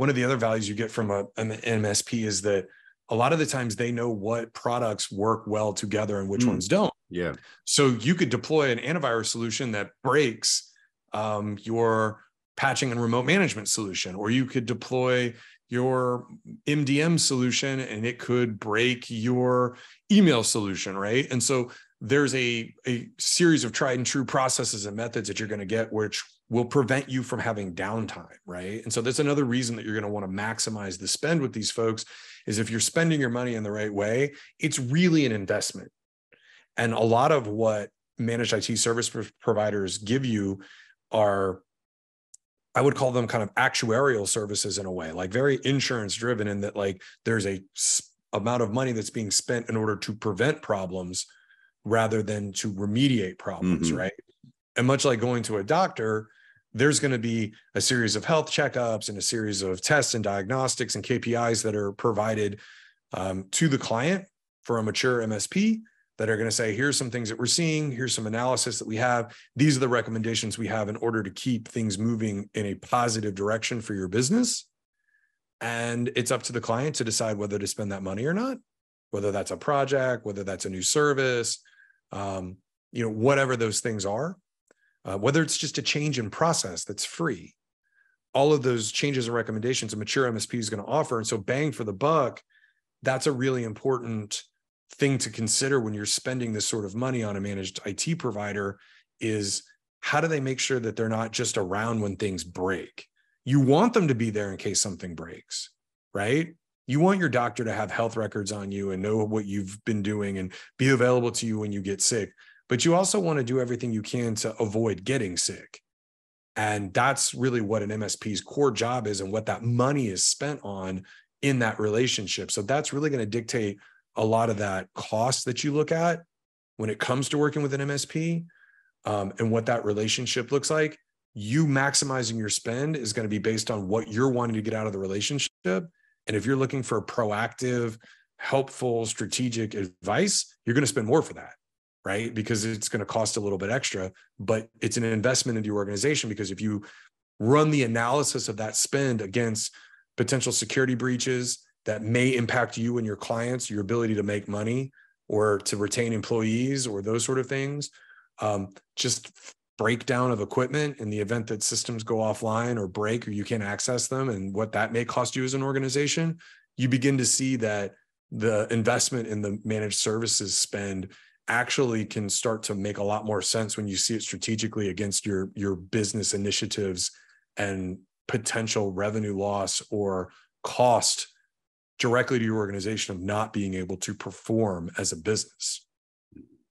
one of the other values you get from an MSP is that a lot of the times they know what products work well together and which ones don't. Yeah. So you could deploy an antivirus solution that breaks your patching and remote management solution, or you could deploy your MDM solution and it could break your email solution, right? And so there's a series of tried and true processes and methods that you're going to get, which will prevent you from having downtime, right? And so that's another reason that you're going to want to maximize the spend with these folks is if you're spending your money in the right way, it's really an investment. And a lot of what managed IT service providers give you are, I would call them kind of actuarial services in a way, like very insurance driven, in that like there's a amount of money that's being spent in order to prevent problems rather than to remediate problems, right? And much like going to a doctor, there's going to be a series of health checkups and a series of tests and diagnostics and KPIs that are provided to the client for a mature MSP that are going to say, here's some things that we're seeing, here's some analysis that we have, these are the recommendations we have in order to keep things moving in a positive direction for your business. And it's up to the client to decide whether to spend that money or not, whether that's a project, whether that's a new service, whatever those things are, whether it's just a change in process that's free. All of those changes and recommendations a mature MSP is going to offer. And so bang for the buck, that's a really important thing to consider when you're spending this sort of money on a managed IT provider is how do they make sure that they're not just around when things break? You want them to be there in case something breaks, right? You want your doctor to have health records on you and know what you've been doing and be available to you when you get sick. But you also want to do everything you can to avoid getting sick. And that's really what an MSP's core job is and what that money is spent on in that relationship. So that's really going to dictate a lot of that cost that you look at when it comes to working with an MSP and what that relationship looks like. You maximizing your spend is going to be based on what you're wanting to get out of the relationship. And if you're looking for proactive, helpful, strategic advice, you're going to spend more for that, right? Because it's going to cost a little bit extra, but it's an investment into your organization, because if you run the analysis of that spend against potential security breaches that may impact you and your clients, your ability to make money or to retain employees or those sort of things, just breakdown of equipment in the event that systems go offline or break or you can't access them, and what that may cost you as an organization, you begin to see that the investment in the managed services spend actually can start to make a lot more sense when you see it strategically against your business initiatives and potential revenue loss or cost directly to your organization of not being able to perform as a business.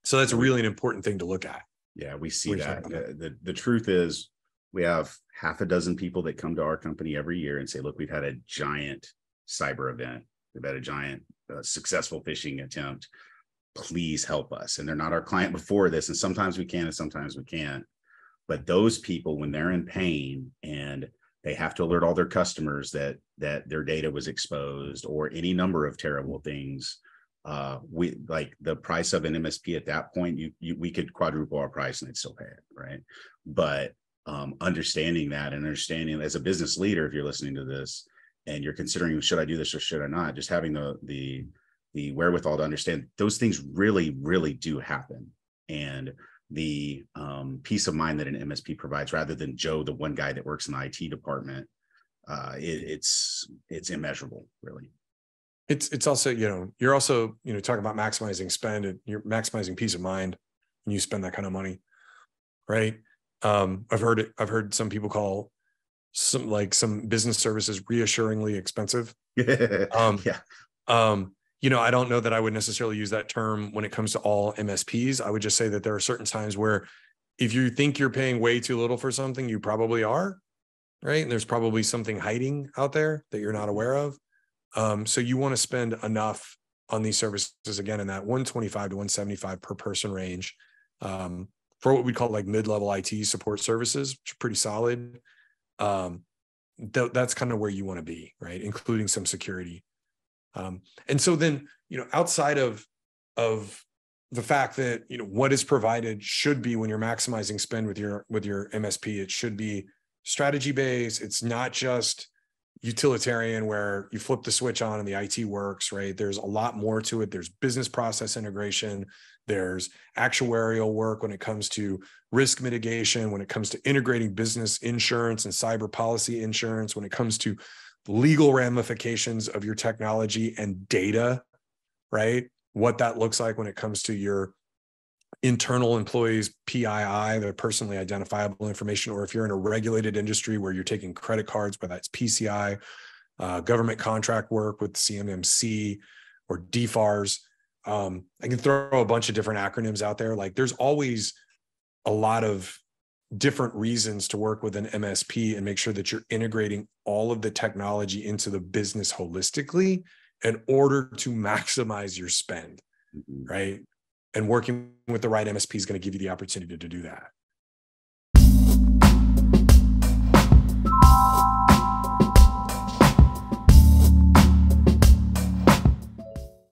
So that's really an important thing to look at. Yeah, we see that. The truth is we have half a dozen people that come to our company every year and say, look, we've had a giant cyber event. We've had a giant successful phishing attempt. Please help us. And they're not our client before this. And sometimes we can and sometimes we can't. But those people, when they're in pain and they have to alert all their customers that their data was exposed or any number of terrible things, we like the price of an MSP at that point, we could quadruple our price and they'd still pay it, right? But understanding that and understanding as a business leader, if you're listening to this and you're considering, should I do this or should I not, just having the wherewithal to understand those things really, really do happen. And the peace of mind that an MSP provides, rather than Joe, the one guy that works in the IT department, it's immeasurable, really. It's also, you're also, talking about maximizing spend, and you're maximizing peace of mind when you spend that kind of money, right? I've heard some people call some business services reassuringly expensive. I don't know that I would necessarily use that term when it comes to all MSPs. I would just say that there are certain times where if you think you're paying way too little for something, you probably are, right? And there's probably something hiding out there that you're not aware of. So you want to spend enough on these services, again, in that 125 to 175 per person range, for what we call like mid-level IT support services, which are pretty solid. That's kind of where you want to be, right? Including some security. And so then, outside of the fact that, what is provided should be, when you're maximizing spend with your MSP, it should be strategy based. It's not just, utilitarian where you flip the switch on and the IT works, right? There's a lot more to it. There's business process integration. There's actuarial work when it comes to risk mitigation, when it comes to integrating business insurance and cyber policy insurance, when it comes to legal ramifications of your technology and data, right? What that looks like when it comes to your internal employees, PII, the personally identifiable information, or if you're in a regulated industry where you're taking credit cards, whether that's PCI, government contract work with CMMC or DFARS. I can throw a bunch of different acronyms out there. Like there's always a lot of different reasons to work with an MSP and make sure that you're integrating all of the technology into the business holistically in order to maximize your spend, right? And working with the right MSP is going to give you the opportunity to do that.